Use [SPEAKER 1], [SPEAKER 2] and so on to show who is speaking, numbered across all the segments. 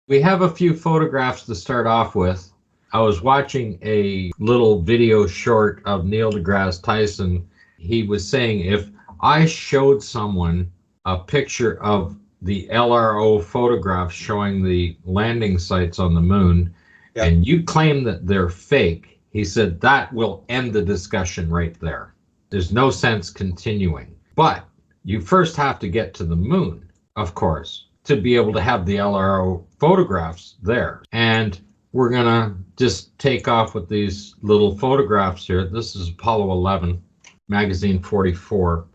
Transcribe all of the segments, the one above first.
[SPEAKER 1] We have a few photographs to start off with. I was watching a little video short of Neil deGrasse Tyson. He was saying if I showed someone a picture of the LRO photographs showing the landing sites on the moon, and you claim that they're fake, he said that will end the discussion right there. There's no sense continuing. But you first have to get to the moon, of course, to be able to have the LRO photographs there. And we're going to just take off with these little photographs here. This is Apollo 11, magazine 44.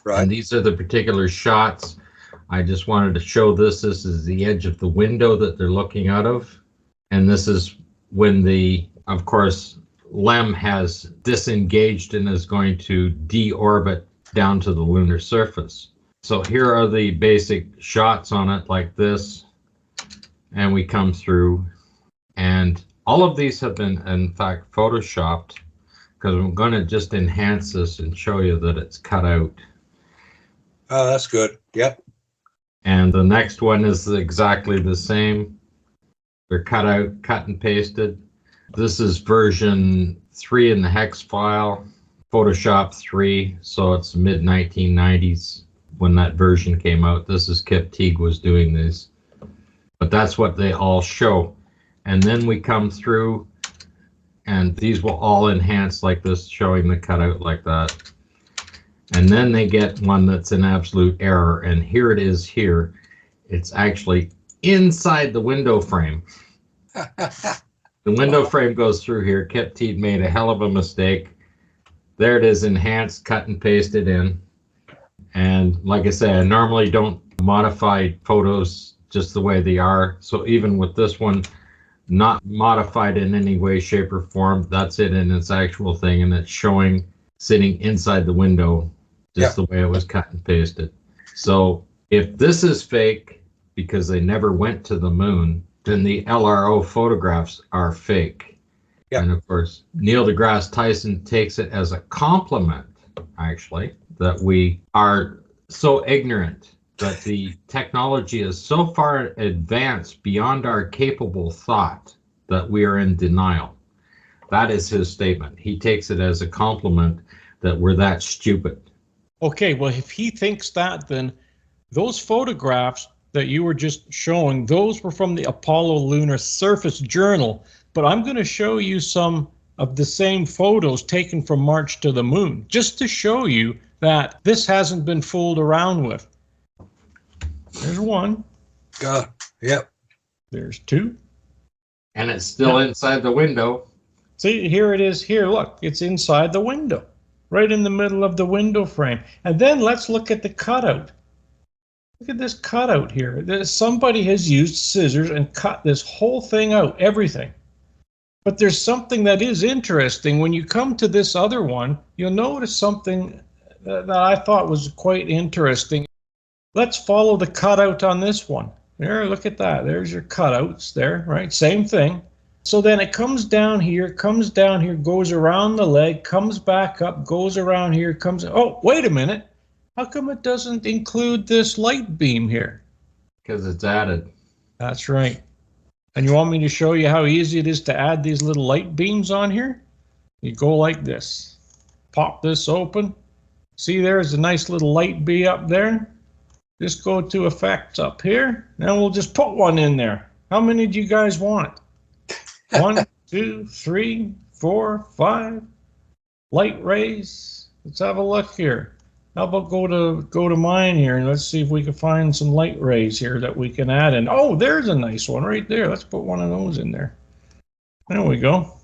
[SPEAKER 1] Right. And these are the particular shots. I just wanted to show this. This is the edge of the window that they're looking out of. And this is when the, of course, LEM has disengaged and is going to deorbit down to the lunar surface. So here are the basic shots on it like this. And we come through. And all of these have been, in fact, photoshopped, because I'm going to just enhance this and show you that it's cut out.
[SPEAKER 2] Oh, that's good. Yep.
[SPEAKER 1] And the next one is exactly the same. They're cut out, cut and pasted. This is version 3 in the hex file, Photoshop 3, so it's mid-1990s when that version came out. This is Kip Teague was doing these. But that's what they all show. And then we come through, and these will all enhance like this, showing the cutout like that. And then they get one that's an absolute error, and here it is here. It's actually inside the window frame. The window frame goes through here. Kip Teague made a hell of a mistake. There it is, enhanced, cut and pasted in. And like I say, I normally don't modify photos just the way they are. So even with this one, not modified in any way, shape, or form, that's it in its actual thing, and it's showing sitting inside the window just the way it was cut and pasted. So if this is fake because they never went to the moon, then the LRO photographs are fake. And of course, Neil deGrasse Tyson takes it as a compliment, actually, that we are so ignorant, that the technology is so far advanced beyond our capable thought that we are in denial. That is his statement. He takes it as a compliment that we're that stupid.
[SPEAKER 3] Okay, well, if he thinks that, then those photographs that you were just showing, those were from the Apollo Lunar Surface Journal. But I'm going to show you some of the same photos taken from March to the moon, just to show you that this hasn't been fooled around with. There's one.
[SPEAKER 2] Yep.
[SPEAKER 3] There's two.
[SPEAKER 1] And it's still inside the window.
[SPEAKER 3] See, here it is here. Look, it's inside the window, right in the middle of the window frame. And then let's look at the cutout. Look at this cutout here. Somebody has used scissors and cut this whole thing out, everything. But there's something that is interesting. When you come to this other one, you'll notice something that I thought was quite interesting. Let's follow the cutout on this one. There, look at that. There's your cutouts there, right? Same thing. So then it comes down here, goes around the leg, comes back up, goes around here, comes... Oh, wait a minute. How come it doesn't include this light beam here?
[SPEAKER 1] Because it's added.
[SPEAKER 3] That's right. And you want me to show you how easy it is to add these little light beams on here? You go like this. Pop this open. See, there's a nice little light bee up there. Just go to effects up here. Now we'll just put one in there. How many do you guys want? 1, 2, 3, 4, 5. Light rays. Let's have a look here. How about go to mine here, and let's see if we can find some light rays here that we can add in. Oh, there's a nice one right there. Let's put one of those in there. There we go.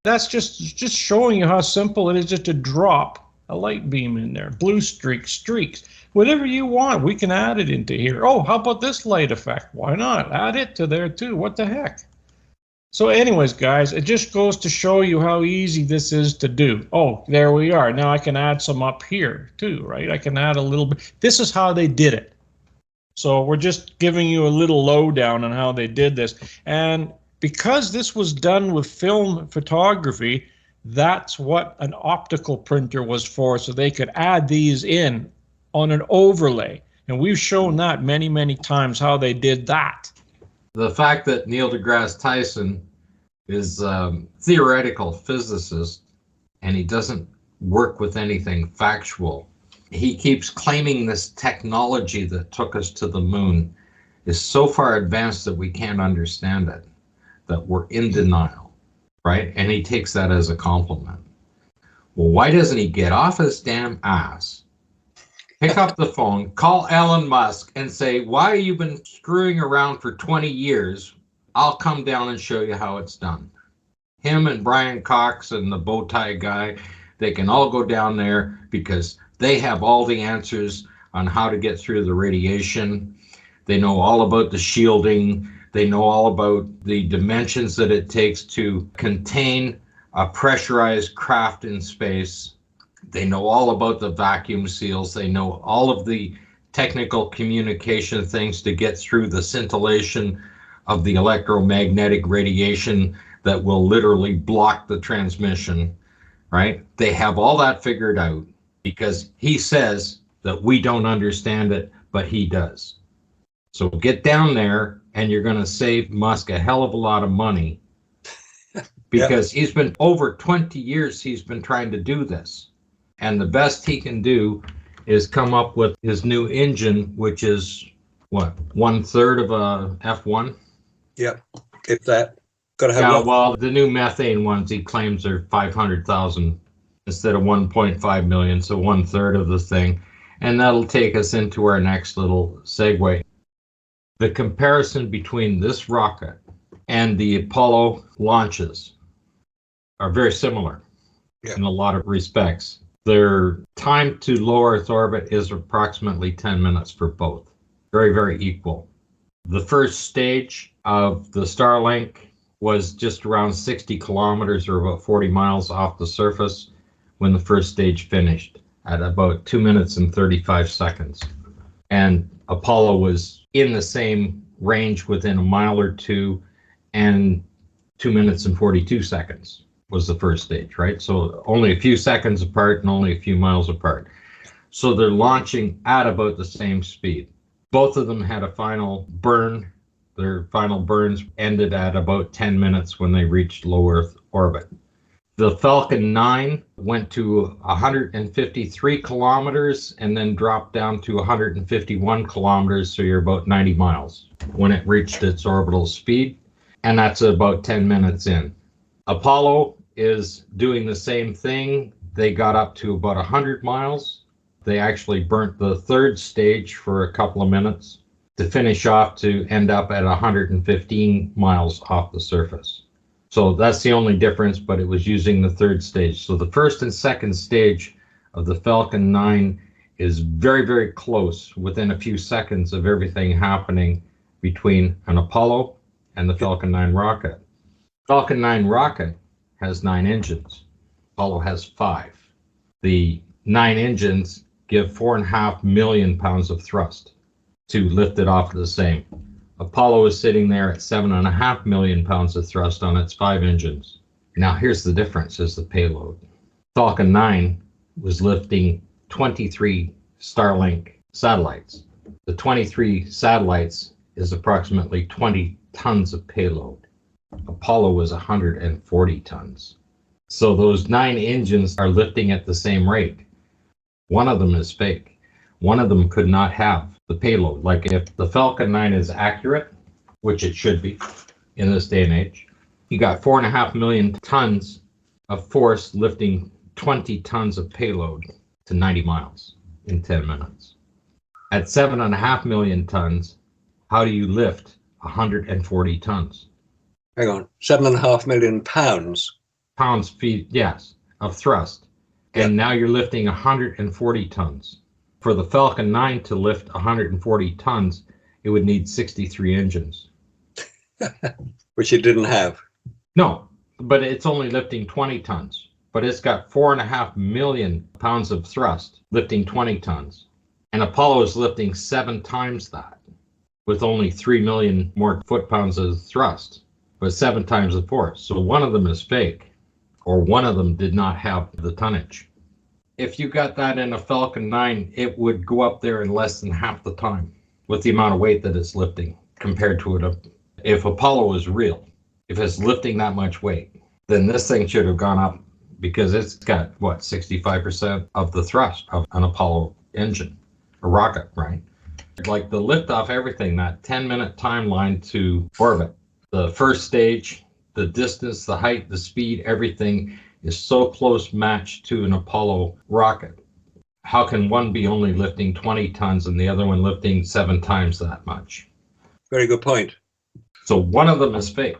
[SPEAKER 3] That's just showing you how simple it is just to drop a light beam in there. Blue streaks, whatever you want, we can add it into here. Oh, how about this light effect? Why not? Add it to there too. What the heck? So anyways, guys, it just goes to show you how easy this is to do. Oh, there we are. Now I can add some up here too, right? I can add a little bit. This is how they did it. So we're just giving you a little lowdown on how they did this. And because this was done with film photography, that's what an optical printer was for, so they could add these in on an overlay. And we've shown that many, many times how they did that.
[SPEAKER 1] The fact that Neil deGrasse Tyson is a theoretical physicist and he doesn't work with anything factual. He keeps claiming this technology that took us to the moon is so far advanced that we can't understand it, that we're in denial, right? And he takes that as a compliment. Well, why doesn't he get off his damn ass, pick up the phone, call Elon Musk and say, why have you been screwing around for 20 years? I'll come down and show you how it's done. Him and Brian Cox and the bow tie guy, they can all go down there because they have all the answers on how to get through the radiation. They know all about the shielding. They know all about the dimensions that it takes to contain a pressurized craft in space. They know all about the vacuum seals. They know all of the technical communication things to get through the scintillation of the electromagnetic radiation that will literally block the transmission, right? They have all that figured out because he says that we don't understand it, but he does. So get down there and you're going to save Musk a hell of a lot of money because he's been over 20 years, he's been trying to do this. And the best he can do is come up with his new engine, which is what, 1/3 of a F1?
[SPEAKER 2] Yep. If that. Gotta have
[SPEAKER 1] Well, the new methane ones he claims are 500,000 instead of 1.5 million, so 1/3 of the thing. And that'll take us into our next little segue. The comparison between this rocket and the Apollo launches are very similar in a lot of respects. Their time to low Earth orbit is approximately 10 minutes for both. Very, very equal. The first stage of the Starlink was just around 60 kilometers or about 40 miles off the surface when the first stage finished at about 2 minutes and 35 seconds. And Apollo was in the same range within a mile or two, and 2 minutes and 42 seconds was the first stage, right? So only a few seconds apart and only a few miles apart. So they're launching at about the same speed. Both of them had a final burn. Their final burns ended at about 10 minutes when they reached low Earth orbit. The Falcon 9 went to 153 kilometers and then dropped down to 151 kilometers, so you're about 90 miles when it reached its orbital speed, and that's about 10 minutes in. Apollo is doing the same thing. They got up to about 100 miles. They actually burnt the third stage for a couple of minutes to finish off to end up at 115 miles off the surface. So that's the only difference, but it was using the third stage. So the first and second stage of the Falcon 9 is very, very close, within a few seconds of everything happening between an Apollo and the Falcon 9 rocket. Falcon 9 rocket has 9 engines. Apollo has 5. The 9 engines give 4.5 million pounds of thrust to lift it off the same. Apollo is sitting there at 7.5 million pounds of thrust on its 5 engines. Now here's the difference, is the payload. Falcon 9 was lifting 23 Starlink satellites. The 23 satellites is approximately 20 tons of payload. Apollo was 140 tons. So those 9 engines are lifting at the same rate. One of them is fake. One of them could not have the payload. Like if the Falcon 9 is accurate, which it should be in this day and age, you got 4.5 million tons of force lifting 20 tons of payload to 90 miles in 10 minutes. At 7.5 million tons, how do you lift 140 tons?
[SPEAKER 2] Hang on, 7.5 million pounds.
[SPEAKER 1] Pounds, feet, yes, of thrust. And now you're lifting 140 tons. For the Falcon 9 to lift 140 tons, it would need 63 engines.
[SPEAKER 2] Which it didn't have.
[SPEAKER 1] No, but it's only lifting 20 tons. But it's got 4.5 million pounds of thrust, lifting 20 tons. And Apollo is lifting 7 times that, with only 3 million more foot-pounds of thrust, but 7 times the force. So one of them is fake, or one of them did not have the tonnage. If you got that in a Falcon 9, it would go up there in less than half the time with the amount of weight that it's lifting compared to If Apollo is real, if it's lifting that much weight, then this thing should have gone up because it's got, what, 65% of the thrust of an Apollo engine, a rocket, right? Like the liftoff, everything, that 10-minute timeline to orbit, the first stage, the distance, the height, the speed, everything is so close matched to an Apollo rocket. How can one be only lifting 20 tons and the other one lifting 7 times that much?
[SPEAKER 2] Very good point.
[SPEAKER 1] So one of them is fake.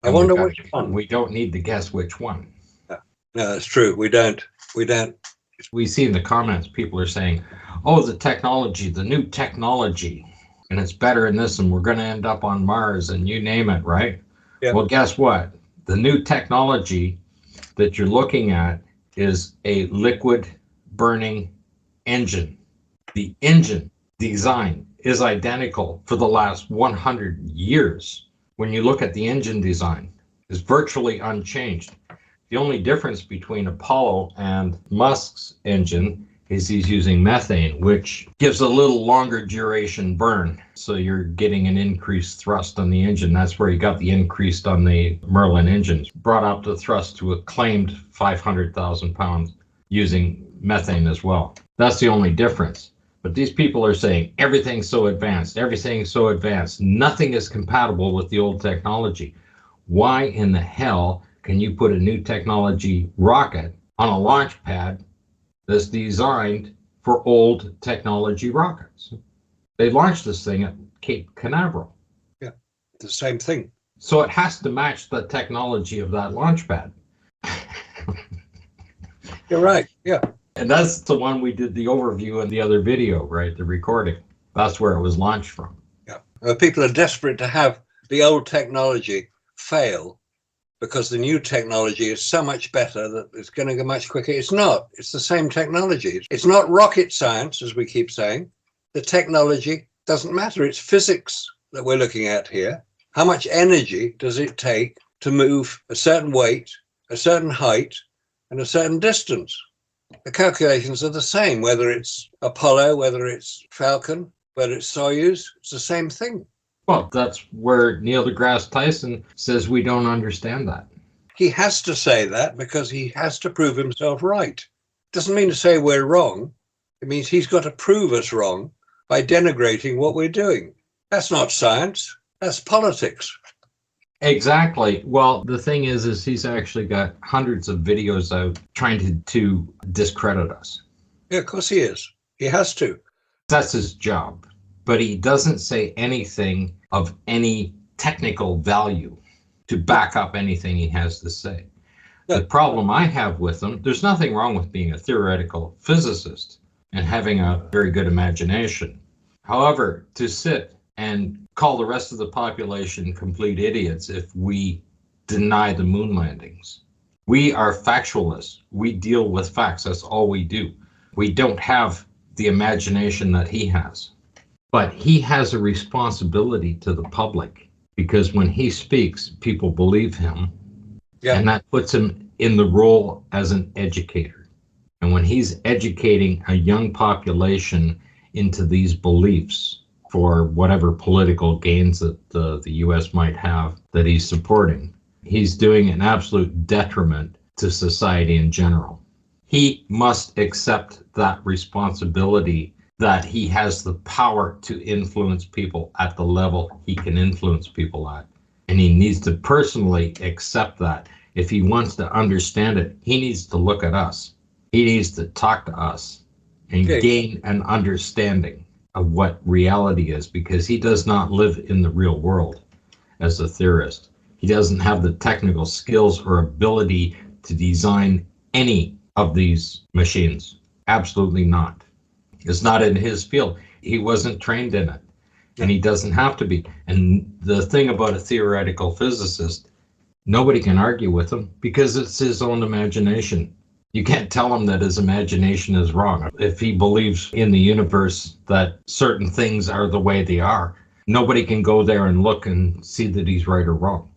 [SPEAKER 2] I wonder which one.
[SPEAKER 1] We don't need to guess which one.
[SPEAKER 2] No, that's true. We don't.
[SPEAKER 1] We see in the comments, people are saying, oh, the technology, the new technology, and it's better in this, and we're going to end up on Mars, and you name it, right?
[SPEAKER 2] Yeah.
[SPEAKER 1] Well, guess what? The new technology that you're looking at is a liquid burning engine. The engine design is identical for the last 100 years. When you look at the engine design, it's virtually unchanged. The only difference between Apollo and Musk's engine is he's using methane, which gives a little longer duration burn. So you're getting an increased thrust on the engine. That's where you got the increased on the Merlin engines. Brought up the thrust to a claimed 500,000 pounds using methane as well. That's the only difference. But these people are saying everything's so advanced, nothing is compatible with the old technology. Why in the hell can you put a new technology rocket on a launch pad that's designed for old technology rockets? They launched this thing at Cape Canaveral.
[SPEAKER 2] Yeah, the same thing.
[SPEAKER 1] So it has to match the technology of that launch pad.
[SPEAKER 2] You're right, yeah.
[SPEAKER 1] And that's the one we did the overview in the other video, right? The recording. That's where it was launched from.
[SPEAKER 2] Yeah. People are desperate to have the old technology fail because the new technology is so much better that it's going to go much quicker. It's not. It's the same technology. It's not rocket science, as we keep saying. The technology doesn't matter. It's physics that we're looking at here. How much energy does it take to move a certain weight, a certain height, and a certain distance? The calculations are the same, whether it's Apollo, whether it's Falcon, whether it's Soyuz, it's the same thing.
[SPEAKER 1] Well, that's where Neil deGrasse Tyson says we don't understand that.
[SPEAKER 2] He has to say that because he has to prove himself right. Doesn't mean to say we're wrong. It means he's got to prove us wrong by denigrating what we're doing. That's not science. That's politics.
[SPEAKER 1] Exactly. Well, the thing is he's actually got hundreds of videos out trying to discredit us.
[SPEAKER 2] Yeah, of course he is. He has to.
[SPEAKER 1] That's his job. But he doesn't say anything of any technical value to back up anything he has to say.
[SPEAKER 2] Yeah.
[SPEAKER 1] The problem I have with him, there's nothing wrong with being a theoretical physicist and having a very good imagination. However, to sit and call the rest of the population complete idiots if we deny the moon landings. We are factualists. We deal with facts. That's all we do. We don't have the imagination that he has. But he has a responsibility to the public because when he speaks, people believe him.
[SPEAKER 2] Yeah.
[SPEAKER 1] And that puts him in the role as an educator. And when he's educating a young population into these beliefs for whatever political gains that the U.S. might have that he's supporting, he's doing an absolute detriment to society in general. He must accept that responsibility that he has the power to influence people at the level he can influence people at. And he needs to personally accept that. If he wants to understand it, he needs to look at us. He needs to talk to us and gain an understanding of what reality is, because he does not live in the real world as a theorist. He doesn't have the technical skills or ability to design any of these machines. Absolutely not. It's not in his field. He wasn't trained in it, and he doesn't have to be. And the thing about a theoretical physicist, nobody can argue with him because it's his own imagination. You can't tell him that his imagination is wrong. If he believes in the universe that certain things are the way they are, nobody can go there and look and see that he's right or wrong.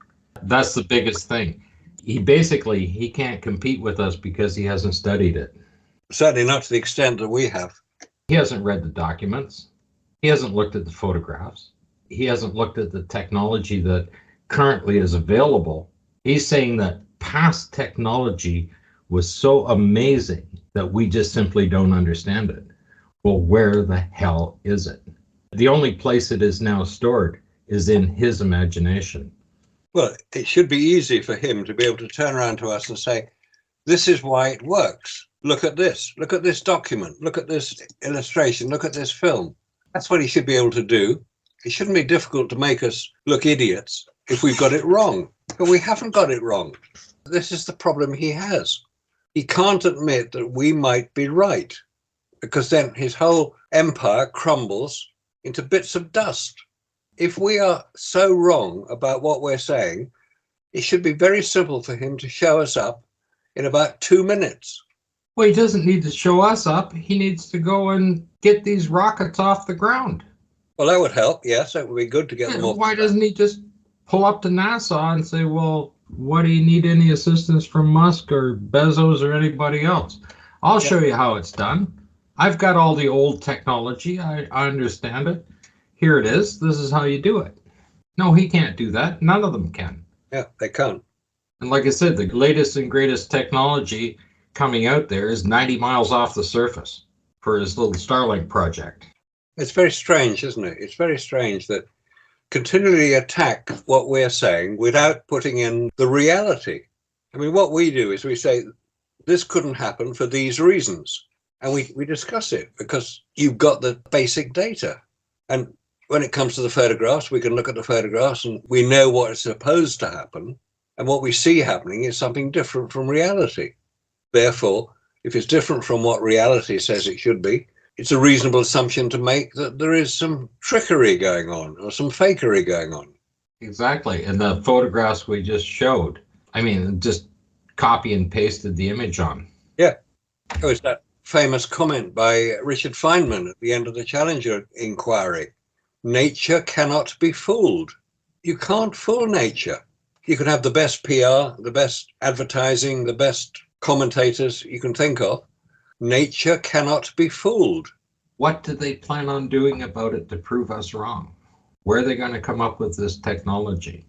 [SPEAKER 1] That's the biggest thing. He can't compete with us because he hasn't studied it.
[SPEAKER 2] Certainly not to the extent that we have.
[SPEAKER 1] He hasn't read the documents. He hasn't looked at the photographs. he hasn't looked at the technology that currently is available. He's saying that past technology was so amazing that we just simply don't understand it. Well, where the hell is it? The only place it is now stored is in his imagination.
[SPEAKER 2] Well, it should be easy for him to be able to turn around to us and say, this is why it works. Look at this document, look at this illustration, look at this film. That's what he should be able to do. It shouldn't be difficult to make us look idiots if we've got it wrong. But we haven't got it wrong. This is the problem he has. He can't admit that we might be right, because then his whole empire crumbles into bits of dust. If we are so wrong about what we're saying, it should be very simple for him to show us up in about 2 minutes.
[SPEAKER 1] Well, he doesn't need to show us up. He needs to go and get these rockets off the ground.
[SPEAKER 2] Well, that would help. Yes, it would be good to get them off.
[SPEAKER 1] Why doesn't he just pull up to NASA and say, well, what do you need any assistance from Musk or Bezos or anybody else? I'll show you how it's done. I've got all the old technology. I understand it. Here it is. This is how you do it. No, he can't do that. None of them can.
[SPEAKER 2] Yeah, they can't.
[SPEAKER 1] And like I said, the latest and greatest technology coming out there is 90 miles off the surface for his little Starlink project.
[SPEAKER 2] It's very strange, isn't it? It's very strange that continually attack what we're saying without putting in the reality. I mean, what we do is we say, this couldn't happen for these reasons. And we discuss it because you've got the basic data. And when it comes to the photographs, we can look at the photographs and we know what is supposed to happen. And what we see happening is something different from reality. Therefore, if it's different from what reality says it should be, it's a reasonable assumption to make that there is some trickery going on or some fakery going on.
[SPEAKER 1] Exactly. And the photographs we just showed, I mean, just copy and pasted the image on.
[SPEAKER 2] Yeah. It was that famous comment by Richard Feynman at the end of the Challenger inquiry. Nature cannot be fooled. You can't fool nature. You can have the best PR, the best advertising, the best commentators you can think of. Nature cannot be fooled.
[SPEAKER 1] What do they plan on doing about it to prove us wrong? Where are they going to come up with this technology?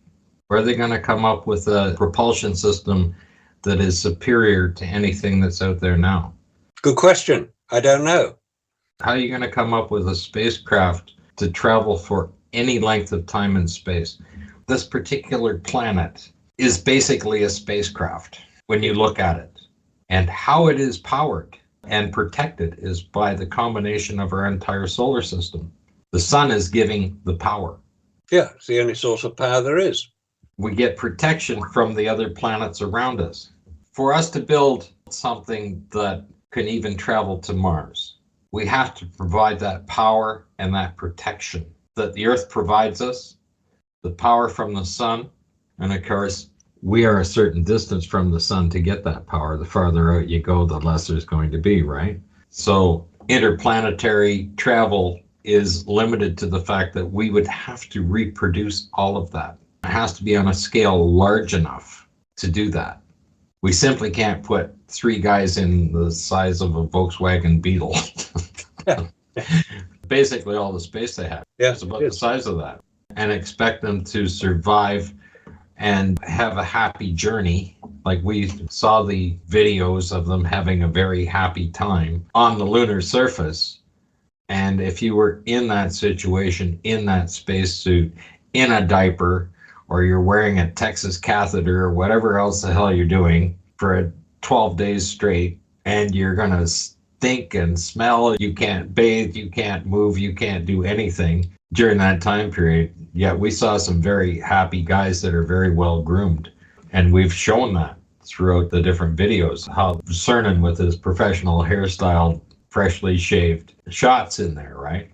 [SPEAKER 1] Where are they going to come up with a propulsion system that is superior to anything that's out there now?
[SPEAKER 2] Good question. I don't know.
[SPEAKER 1] How are you going to come up with a spacecraft to travel for any length of time and space? This particular planet is basically a spacecraft when you look at it. And how it is powered and protected is by the combination of our entire solar system. The sun is giving the power.
[SPEAKER 2] Yeah, it's the only source of power there is.
[SPEAKER 1] We get protection from the other planets around us. For us to build something that can even travel to Mars, we have to provide that power and that protection that the Earth provides us, the power from the sun, and of course, we are a certain distance from the sun to get that power. The farther out you go, the less there's going to be, right? So interplanetary travel is limited to the fact that we would have to reproduce all of that. It has to be on a scale large enough to do that. We simply can't put 3 guys in the size of a Volkswagen Beetle. Basically all the space they have.
[SPEAKER 2] Yeah,
[SPEAKER 1] it's about the size of that. And expect them to survive and have a happy journey. Like we saw the videos of them having a very happy time on the lunar surface. And if you were in that situation, in that spacesuit, in a diaper, or you're wearing a Texas catheter or whatever else the hell you're doing for 12 days straight, and you're going to stink and smell, you can't bathe, you can't move, you can't do anything during that time period. Yet we saw some very happy guys that are very well groomed. And we've shown that throughout the different videos, how Cernan with his professional hairstyle, freshly shaved shots in there, right?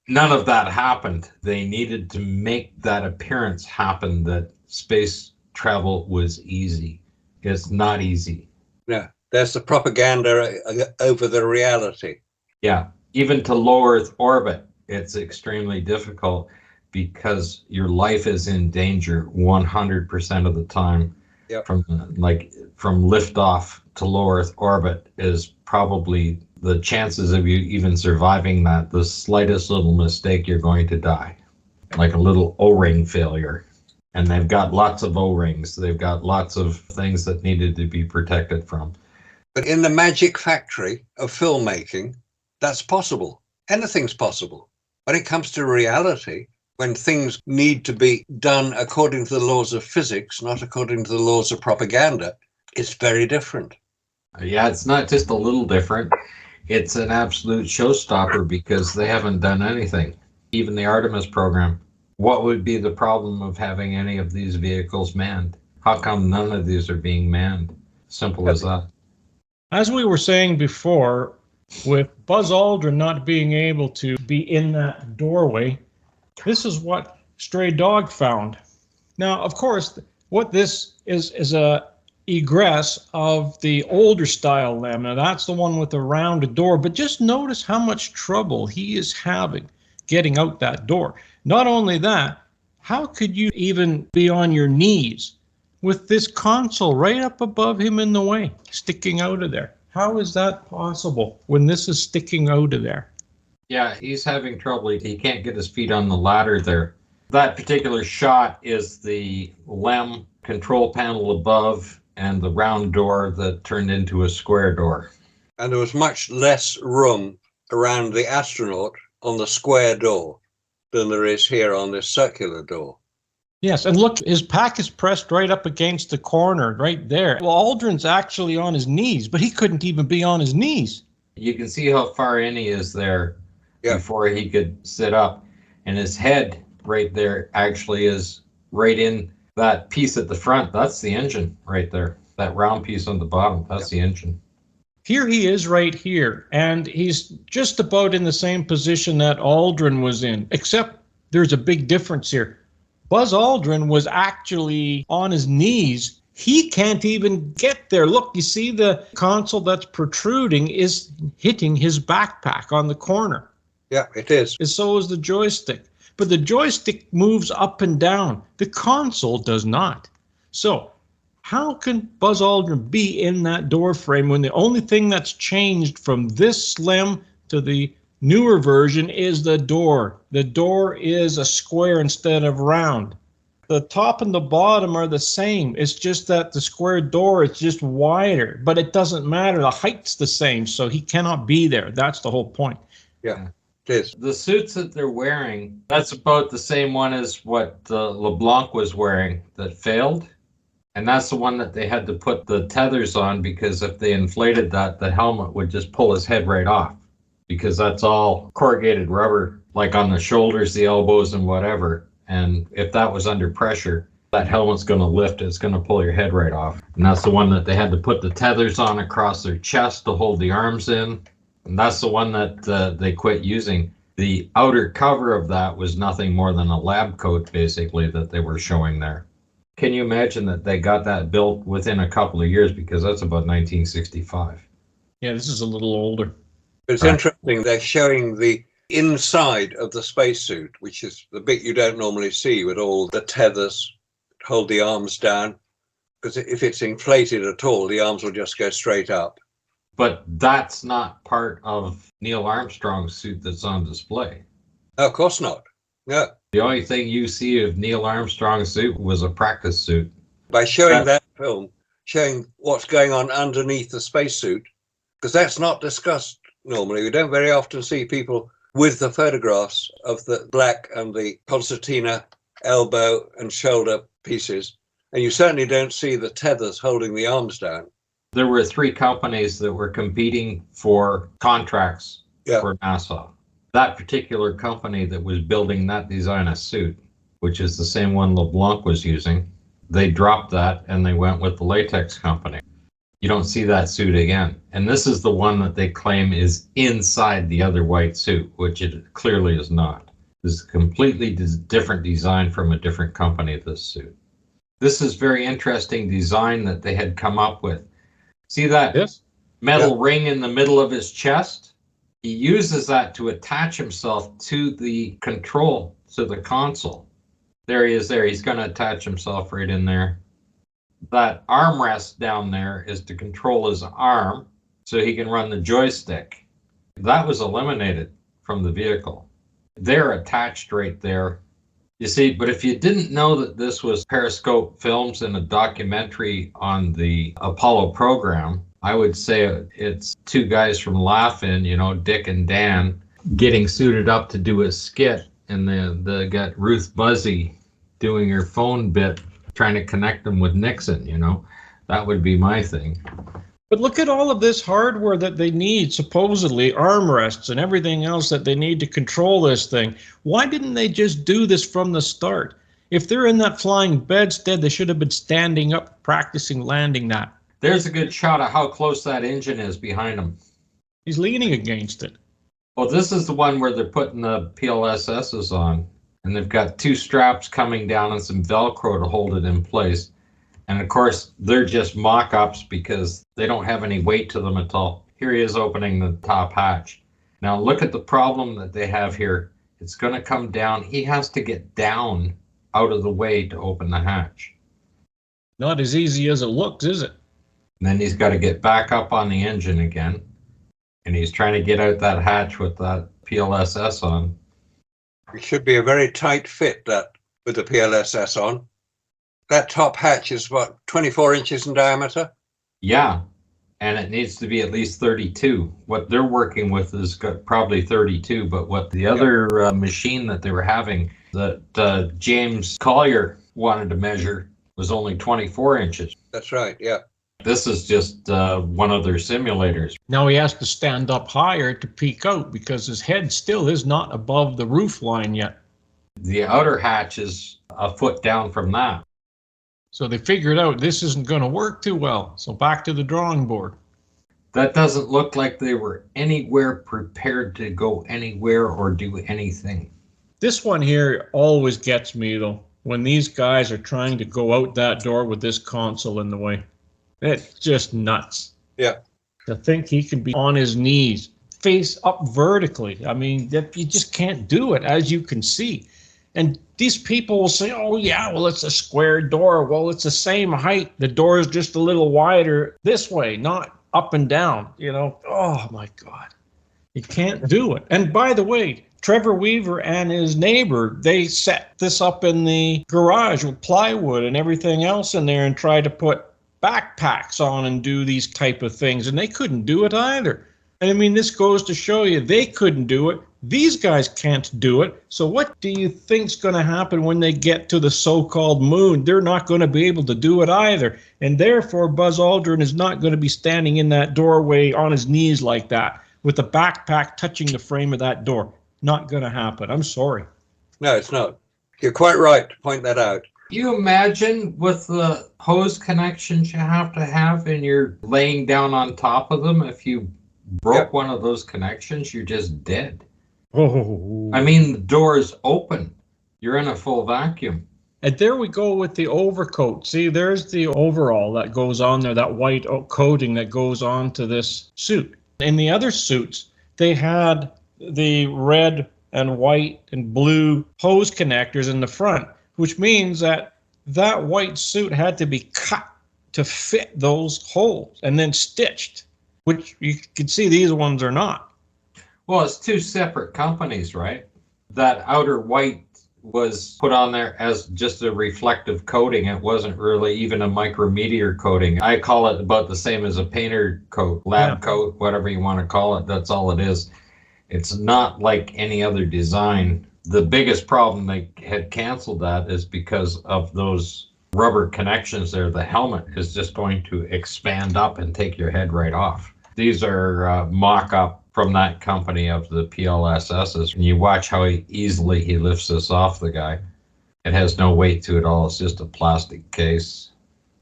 [SPEAKER 1] None of that happened. They needed to make that appearance happen that space travel was easy. It's not easy.
[SPEAKER 2] Yeah, there's the propaganda over the reality.
[SPEAKER 1] Yeah, even to low Earth orbit, it's extremely difficult because your life is in danger 100% of the time.
[SPEAKER 2] Yep.
[SPEAKER 1] From liftoff to low Earth orbit is probably the chances of you even surviving that, the slightest little mistake, you're going to die. like a little O-ring failure. And they've got lots of O-rings. They've got lots of things that needed to be protected from.
[SPEAKER 2] But in the magic factory of filmmaking, that's possible. Anything's possible. When it comes to reality, when things need to be done according to the laws of physics, not according to the laws of propaganda, it's very different.
[SPEAKER 1] Yeah, it's not just a little different. It's an absolute showstopper because they haven't done anything. Even the Artemis program. What would be the problem of having any of these vehicles manned? How come none of these are being manned? Simple as that.
[SPEAKER 3] As we were saying before, with Buzz Aldrin not being able to be in that doorway, this is what Stray Dog found. Now, of course, what this is a egress of the older style LEM. Now, that's the one with the rounded door, but just notice how much trouble he is having getting out that door. Not only that, how could you even be on your knees with this console right up above him in the way, sticking out of there? How is that possible when this is sticking out of there?
[SPEAKER 1] Yeah, he's having trouble. He can't get his feet on the ladder there. That particular shot is the LEM control panel above and the round door that turned into a square door.
[SPEAKER 2] And there was much less room around the astronaut on the square door than there is here on this circular door.
[SPEAKER 3] Yes, and look, his pack is pressed right up against the corner right there. Well, Aldrin's actually on his knees, but he couldn't even be on his knees.
[SPEAKER 1] You can see how far in he is there before he could sit up. And his head right there actually is right in that piece at the front. That's the engine right there. That round piece on the bottom, that's the engine.
[SPEAKER 3] Here he is right here, and he's just about in the same position that Aldrin was in, except there's a big difference here. Buzz Aldrin was actually on his knees. He can't even get there. Look, you see the console that's protruding is hitting his backpack on the corner.
[SPEAKER 2] Yeah, it is.
[SPEAKER 3] And so is the joystick. But the joystick moves up and down. The console does not. So how can Buzz Aldrin be in that door frame when the only thing that's changed from this LEM to the newer version is the door? The door is a square instead of round. The top and the bottom are the same. It's just that the square door is just wider, but it doesn't matter. The height's the same, so he cannot be there. That's the whole point.
[SPEAKER 2] Yeah, it is.
[SPEAKER 1] The suits that they're wearing, that's about the same one as what LeBlanc was wearing that failed. And that's the one that they had to put the tethers on because if they inflated that, the helmet would just pull his head right off because that's all corrugated rubber, like on the shoulders, the elbows, and whatever. And if that was under pressure, that helmet's going to lift. It's going to pull your head right off. And that's the one that they had to put the tethers on across their chest to hold the arms in. And that's the one that they quit using. The outer cover of that was nothing more than a lab coat, basically, that they were showing there. Can you imagine that they got that built within a couple of years because that's about 1965?
[SPEAKER 3] Yeah, this is a little older.
[SPEAKER 2] It's interesting. They're showing the inside of the spacesuit, which is the bit you don't normally see with all the tethers, hold the arms down. Because if it's inflated at all, the arms will just go straight up.
[SPEAKER 1] But that's not part of Neil Armstrong's suit that's on display.
[SPEAKER 2] No, of course not. No.
[SPEAKER 1] The only thing you see of Neil Armstrong's suit was a practice suit.
[SPEAKER 2] By showing that film, showing what's going on underneath the spacesuit, because that's not discussed normally. We don't very often see people with the photographs of the black and the concertina elbow and shoulder pieces. And you certainly don't see the tethers holding the arms down.
[SPEAKER 1] There were 3 companies that were competing for contracts for NASA. That particular company that was building that design of suit, which is the same one LeBlanc was using, they dropped that and they went with the latex company. You don't see that suit again. And this is the one that they claim is inside the other white suit, which it clearly is not. This is a completely different design from a different company, this suit. This is very interesting design that they had come up with. See that metal ring in the middle of his chest? He uses that to attach himself to the control, to the console. There he is there. He's going to attach himself right in there. That armrest down there is to control his arm so he can run the joystick. That was eliminated from the vehicle. They're attached right there You see, but if you didn't know that this was periscope films in a documentary on the Apollo program, I would say it's two guys from Laugh-In, you know, Dick and Dan, getting suited up to do a skit, and they got Ruth Buzzy doing her phone bit, trying to connect them with Nixon, you know. That would be my thing.
[SPEAKER 3] But look at all of this hardware that they need, supposedly armrests and everything else that they need to control this thing. Why didn't they just do this from the start? If they're in that flying bedstead, they should have been standing up, practicing landing that.
[SPEAKER 1] There's a good shot of how close that engine is behind him.
[SPEAKER 3] He's leaning against it.
[SPEAKER 1] Well, this is the one where they're putting the PLSSs on, and they've got two straps coming down and some Velcro to hold it in place. And of course, they're just mock-ups because they don't have any weight to them at all. Here he is opening the top hatch. Now look at the problem that they have here. It's going to come down. He has to get down out of the way to open the hatch.
[SPEAKER 3] Not as easy as it looks, is it?
[SPEAKER 1] And then he's got to get back up on the engine again. And he's trying to get out that hatch with that PLSS on.
[SPEAKER 2] It should be a very tight fit, that with the PLSS on. That top hatch is what, 24 inches in diameter?
[SPEAKER 1] Yeah, and it needs to be at least 32. What they're working with is probably 32, but what the other machine that they were having that James Collier wanted to measure was only 24 inches.
[SPEAKER 2] That's right, yeah.
[SPEAKER 1] This is just one of their simulators.
[SPEAKER 3] Now he has to stand up higher to peek out because his head still is not above the roof line yet.
[SPEAKER 1] The outer hatch is a foot down from that.
[SPEAKER 3] So they figured out this isn't going to work too well. So back to the drawing board.
[SPEAKER 1] That doesn't look like they were anywhere prepared to go anywhere or do anything.
[SPEAKER 3] This one here always gets me, though, when these guys are trying to go out that door with this console in the way. It's just nuts.
[SPEAKER 2] Yeah.
[SPEAKER 3] To think he can be on his knees, face up vertically. I mean, you just can't do it, as you can see. And these people will say, oh, yeah, well, it's a square door. Well, it's the same height. The door is just a little wider this way, not up and down, you know. Oh, my God. You can't do it. And by the way, Trevor Weaver and his neighbor, they set this up in the garage with plywood and everything else in there and tried to put backpacks on and do these type of things. And they couldn't do it either. And I mean, this goes to show you they couldn't do it. These guys can't do it. So what do you think's going to happen when they get to the so-called moon? They're not going to be able to do it either. And therefore, Buzz Aldrin is not going to be standing in that doorway on his knees like that with a backpack touching the frame of that door. Not going to happen. I'm sorry.
[SPEAKER 2] No, it's not. You're quite right to point that out.
[SPEAKER 1] You imagine with the hose connections you have to have and you're laying down on top of them, if you broke one of those connections, you're just dead.
[SPEAKER 3] Oh.
[SPEAKER 1] I mean, the door is open. You're in a full vacuum.
[SPEAKER 3] And there we go with the overcoat. See, there's the overall that goes on there, that white coating that goes on to this suit. In the other suits, they had the red and white and blue hose connectors in the front, which means that that white suit had to be cut to fit those holes and then stitched, which you can see these ones are not.
[SPEAKER 1] Well, it's two separate companies, right? That outer white was put on there as just a reflective coating. It wasn't really even a micrometeor coating. I call it about the same as a painter coat, lab coat, whatever you want to call it. That's all it is. It's not like any other design. The biggest problem they had canceled that is because of those rubber connections there. The helmet is just going to expand up and take your head right off. These are mock-up from that company of the PLSSs. And you watch how easily he lifts this off the guy. It has no weight to it all. It's just a plastic case.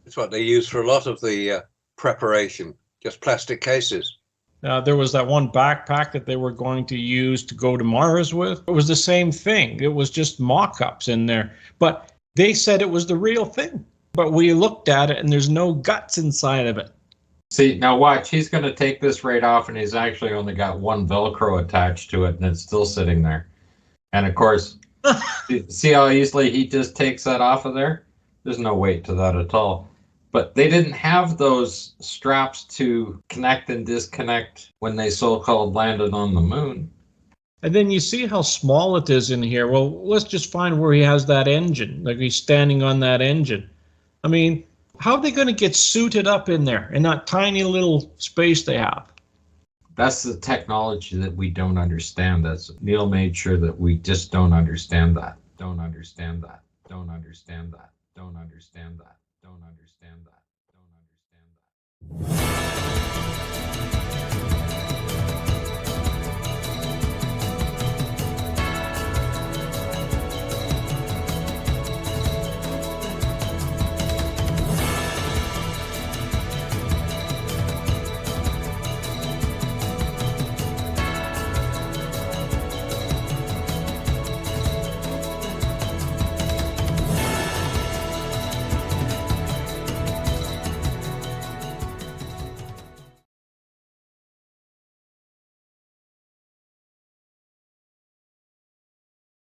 [SPEAKER 2] It's what they use for a lot of the preparation, just plastic cases.
[SPEAKER 3] There was that one backpack that they were going to use to go to Mars with. It was the same thing. It was just mock-ups in there. But they said it was the real thing. But we looked at it and there's no guts inside of it.
[SPEAKER 1] See, now watch, he's going to take this right off and he's actually only got one Velcro attached to it and it's still sitting there. And of course, see how easily he just takes that off of there? There's no weight to that at all. But they didn't have those straps to connect and disconnect when they so-called landed on the moon.
[SPEAKER 3] And then you see how small it is in here. Well, let's just find where he has that engine, like he's standing on that engine. I mean, how are they going to get suited up in there in that tiny little space they have?
[SPEAKER 1] That's the technology that we don't understand. That's Neil made sure that we just don't understand that. Don't understand that. Don't understand that. Don't understand that. Don't understand that.